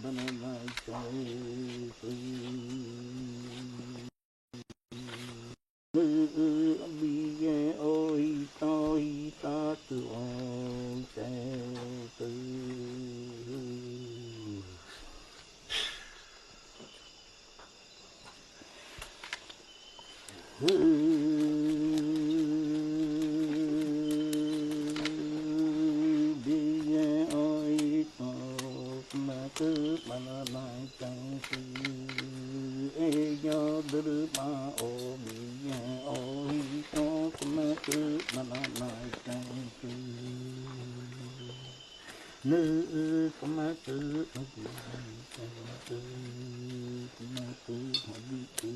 banana bi ôi tôi ta từ ôi từ cứ mà lại chẳng cứ e do đưa ba ô bị ôi cho mà cứ mà lại chẳng cứ nữ mà cứ mà cứ mà cứ mà cứ mà cứ